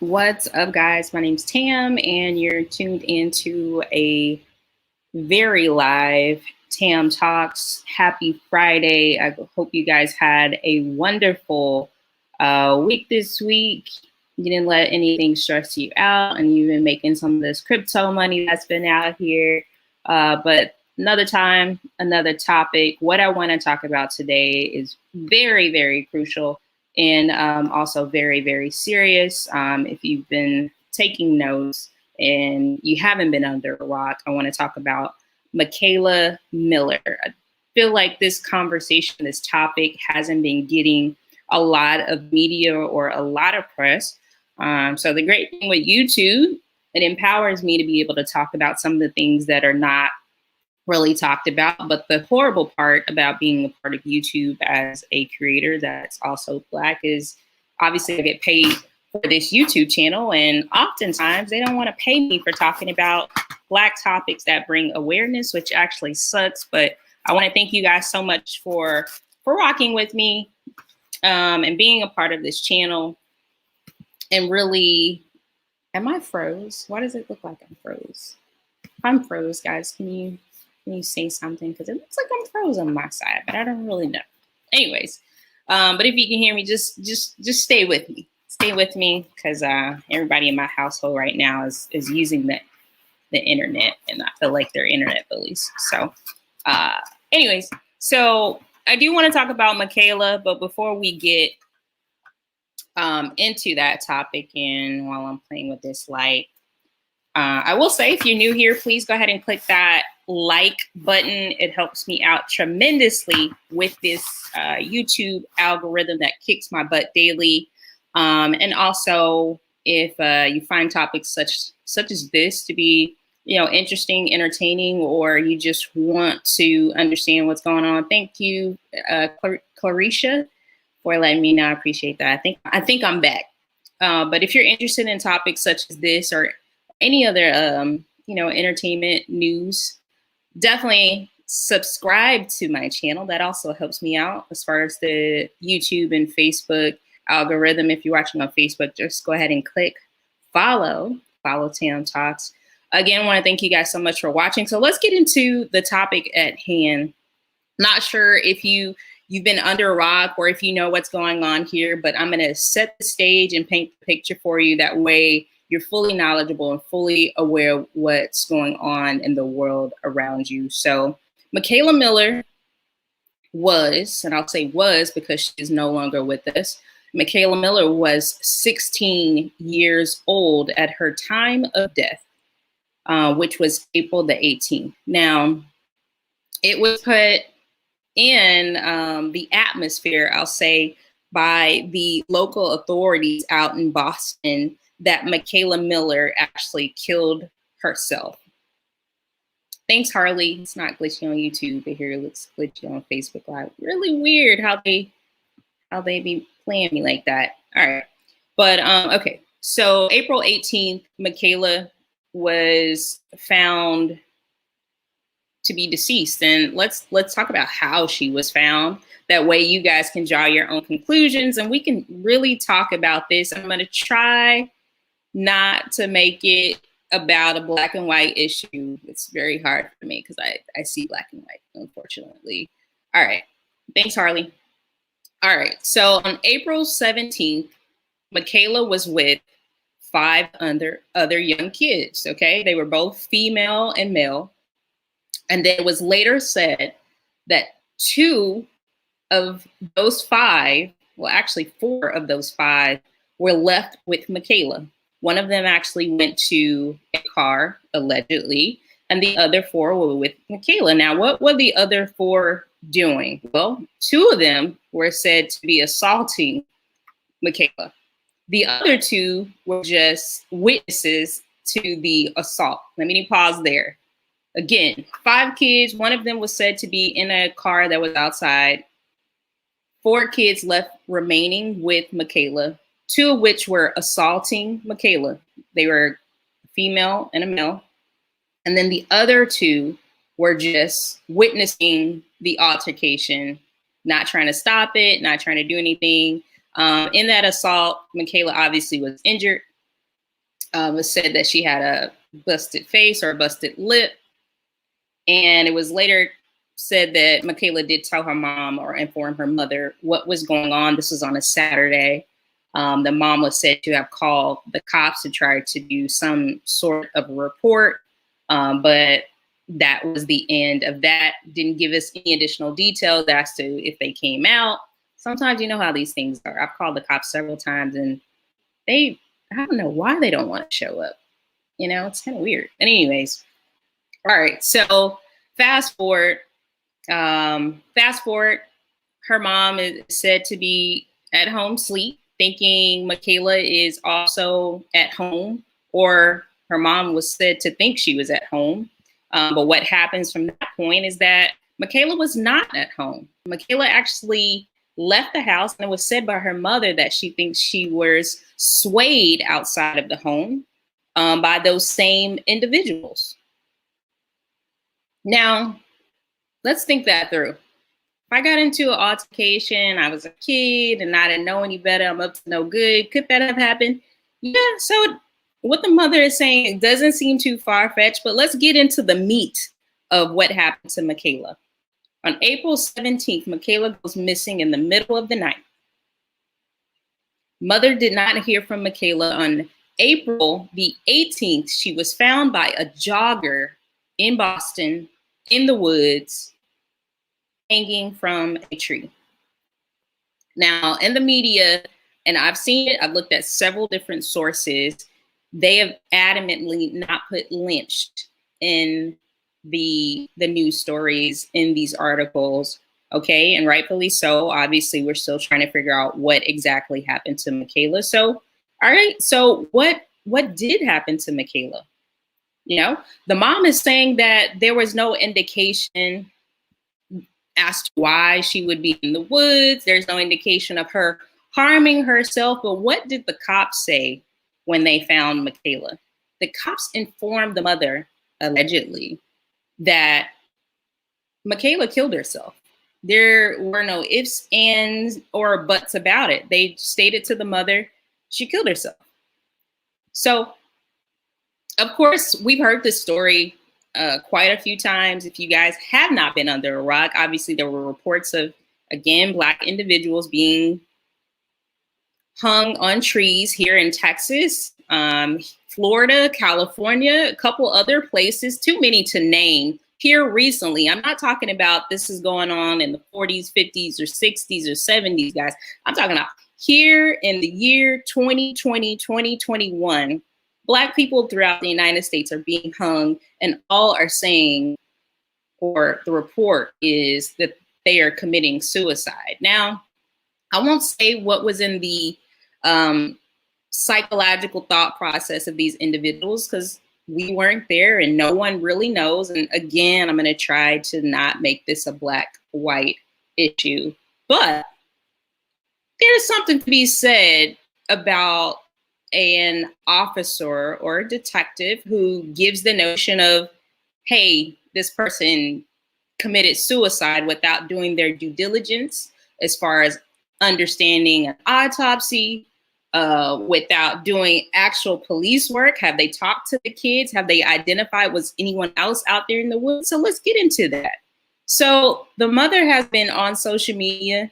What's up, guys? My name's Tam, and you're tuned into a very live Tam Talks. Happy Friday. I hope you guys had a wonderful week this week. You didn't let anything stress you out, and you've been making some of this crypto money that's been out here. But another time, another topic. What I want to talk about today is very, very crucial and also very, very serious. If you've been taking notes and you haven't been under a rock, I want to talk about Mikayla Miller. I feel like this conversation, this topic hasn't been getting a lot of media or a lot of press. So the great thing with YouTube, it empowers me to be able to talk about some of the things that are not really talked about. But the horrible part about being a part of YouTube as a creator that's also Black is obviously I get paid for this YouTube channel, and oftentimes they don't want to pay me for talking about Black topics that bring awareness, which actually sucks. But I want to thank you guys so much for rocking with me and being a part of this channel. And really, am I froze? Why does it look like I'm froze? I'm froze, guys. Can you say something? Because it looks like I'm froze on my side, but I don't really know. Anyways, but if you can hear me, just stay with me. Stay with me, because everybody in my household right now is using the internet, and I feel like they're internet bullies. So, anyways, so I do want to talk about Mikayla, but before we get into that topic, and while I'm playing with this light, I will say, if you're new here, please go ahead and click that like button. It helps me out tremendously with this YouTube algorithm that kicks my butt daily. And also, if you find topics such as this to be, interesting, entertaining, or you just want to understand what's going on, thank you, Clarisha, for letting me know. I appreciate that. I think I'm back. But if you're interested in topics such as this or any other, entertainment news, definitely subscribe to my channel. That also helps me out as far as the YouTube and Facebook algorithm. If you're watching on Facebook, just go ahead and click follow Tam Talks. Again, I want to thank you guys so much for watching. So let's get into the topic at hand. Not sure if you've been under a rock or if you know what's going on here, but I'm going to set the stage and paint the picture for you. That way you're fully knowledgeable and fully aware of what's going on in the world around you. So Mikayla Miller was, and I'll say was because she's no longer with us, Mikayla Miller was 16 years old at her time of death, which was April the 18th. Now, it was put in the atmosphere, I'll say, by the local authorities out in Boston that Mikayla Miller actually killed herself. Thanks, Harley. It's not glitchy on YouTube, but here it looks glitchy on Facebook Live. Really weird how they be playing me like that. All right. But okay. So April 18th, Mikayla was found to be deceased. And let's talk about how she was found. That way you guys can draw your own conclusions and we can really talk about this. I'm going to try not to make it about a black and white issue. It's very hard for me because I see black and white, unfortunately. All right. Thanks, Harley. All right. So on April 17th, Mikayla was with 5 other young kids. Okay. They were both female and male. And then it was later said that 2 of those 5, well, actually 4 of those 5 were left with Mikayla. One of them actually went to a car, allegedly, and the other 4 were with Mikayla. Now, what were the other 4 doing? Well, 2 of them were said to be assaulting Mikayla. The other 2 were just witnesses to the assault. Let me pause there. Again, 5 kids. One of them was said to be in a car that was outside. 4 kids left remaining with Mikayla, 2 of which were assaulting Mikayla. They were a female and a male. And then the other 2 were just witnessing the altercation, not trying to stop it, not trying to do anything. In that assault, Mikayla obviously was injured. It said that she had a busted face or a busted lip. And it was later said that Mikayla did tell her mom or inform her mother what was going on. This was on a Saturday. The mom was said to have called the cops to try to do some sort of a report, but that was the end of that. Didn't give us any additional details as to if they came out. Sometimes you know how these things are. I've called the cops several times and I don't know why they don't want to show up. You know, it's kind of weird. But anyways, all right. So fast forward, her mom is said to be at home sleep, thinking Mikayla is also at home, or her mom was said to think she was at home. But what happens from that point is that Mikayla was not at home. Mikayla actually left the house, and it was said by her mother that she thinks she was swayed outside of the home by those same individuals. Now, let's think that through. If I got into an altercation, I was a kid and I didn't know any better, I'm up to no good, could that have happened? Yeah, so what the mother is saying, it doesn't seem too far-fetched, but let's get into the meat of what happened to Mikayla. On April 17th, Mikayla goes missing in the middle of the night. Mother did not hear from Mikayla on April the 18th. She was found by a jogger in Boston in the woods, hanging from a tree. Now, in the media, and I've seen it, I've looked at several different sources, they have adamantly not put lynched in the news stories in these articles. Okay, and rightfully so. Obviously, we're still trying to figure out what exactly happened to Mikayla. So, all right, so what did happen to Mikayla? You know, the mom is saying that there was no indication as to why she would be in the woods. There's no indication of her harming herself. But what did the cops say when they found Mikayla? The cops informed the mother, allegedly, that Mikayla killed herself. There were no ifs, ands, or buts about it. They stated to the mother, she killed herself. So, of course, we've heard this story quite a few times. If you guys have not been under a rock, obviously there were reports of, again, Black individuals being hung on trees here in Texas, Florida, California, a couple other places, too many to name. Here recently, I'm not talking about this is going on in the 40s, 50s, or 60s, or 70s, guys. I'm talking about here in the year 2020, 2021, Black people throughout the United States are being hung, and all are saying, or the report is that they are committing suicide. Now, I won't say what was in the psychological thought process of these individuals, because we weren't there and no one really knows. And again, I'm going to try to not make this a black-white issue, but there's something to be said about an officer or a detective who gives the notion of, hey, this person committed suicide without doing their due diligence as far as understanding an autopsy, without doing actual police work. Have they talked to the kids? Have they identified was anyone else out there in the woods? So let's get into that. So the mother has been on social media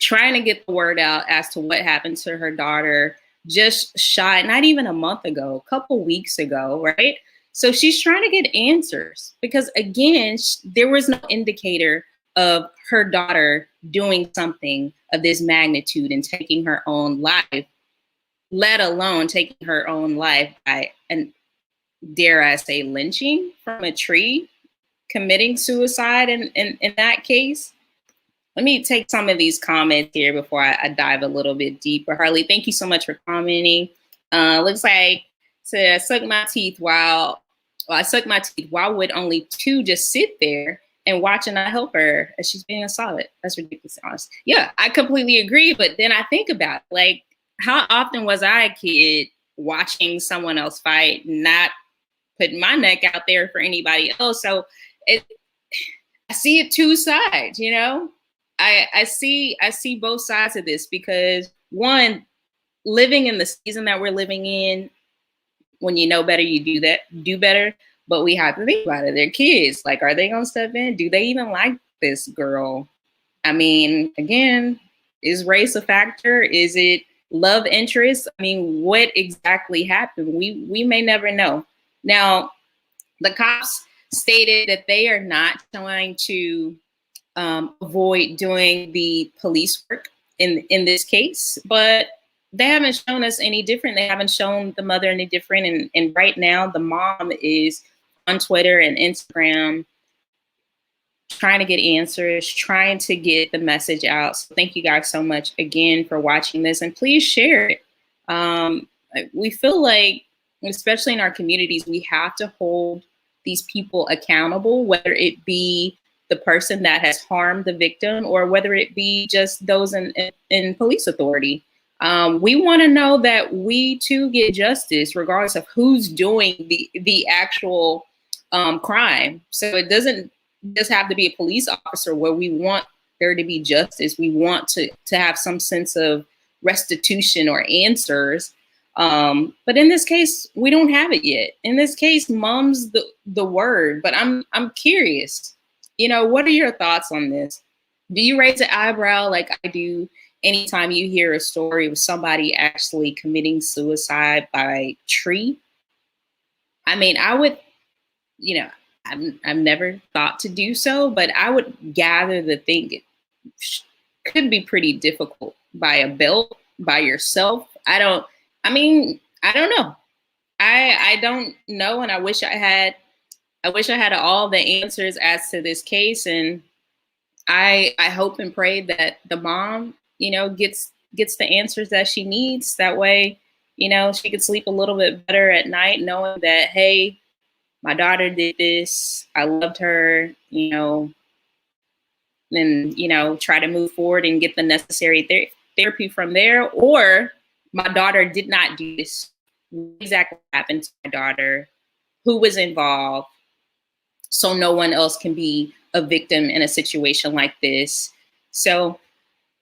trying to get the word out as to what happened to her daughter, just shot not even a month ago, a couple weeks ago, right? So she's trying to get answers because, again, there was no indicator of her daughter doing something of this magnitude and taking her own life, let alone taking her own life by, and dare I say, lynching from a tree, committing suicide in that case. Let me take some of these comments here before I dive a little bit deeper. Harley, thank you so much for commenting. Looks like to suck my teeth I suck my teeth. Why would only two just sit there and watch and not help her as she's being assaulted? That's ridiculous, honest. Yeah, I completely agree. But then I think about it, like, how often was I a kid watching someone else fight, not putting my neck out there for anybody else? So I see it two sides, you know? I see both sides of this because, one, living in the season that we're living in, when you know better, you do better. But we have to think about it. They're kids. Like, are they gonna step in? Do they even like this girl? I mean, again, is race a factor? Is it love interest? I mean, what exactly happened? We may never know. Now, the cops stated that they are not trying to avoid doing the police work in this case, but they haven't shown us any different. They haven't shown the mother any different. And right now, the mom is on Twitter and Instagram trying to get answers, trying to get the message out. So thank you guys so much again for watching this, and please share it. We feel like, especially in our communities, we have to hold these people accountable, whether it be the person that has harmed the victim or whether it be just those in police authority. We want to know that we too get justice, regardless of who's doing the actual crime. So it doesn't just have to be a police officer where we want there to be justice. We want to have some sense of restitution or answers. But in this case, we don't have it yet. In this case, mom's the word, but I'm curious, you know, what are your thoughts on this? Do you raise an eyebrow like I do anytime you hear a story of somebody actually committing suicide by tree? I mean, I would, you know, I've never thought to do so, but I would gather the thing it could be pretty difficult by a belt, by yourself. I don't know. I don't know, and I wish I had all the answers as to this case. And I hope and pray that the mom, you know, gets the answers that she needs. That way, you know, she could sleep a little bit better at night knowing that, hey, my daughter did this, I loved her, you know, and, you know, try to move forward and get the necessary therapy from there. Or my daughter did not do this. What exactly happened to my daughter? Who was involved? So no one else can be a victim in a situation like this. So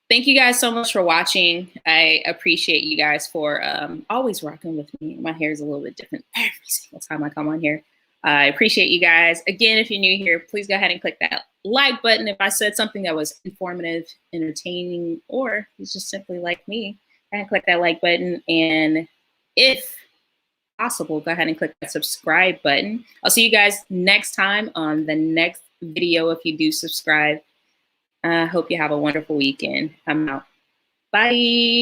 thank you guys so much for watching. I appreciate you guys for always rocking with me. My hair is a little bit different every single time I come on here. I appreciate you guys. Again, if you're new here, please go ahead and click that like button. If I said something that was informative, entertaining, or it's just simply like me, go ahead and click that like button. And if possible, go ahead and click that subscribe button. I'll see you guys next time on the next video if you do subscribe. I hope you have a wonderful weekend. I'm out. Bye.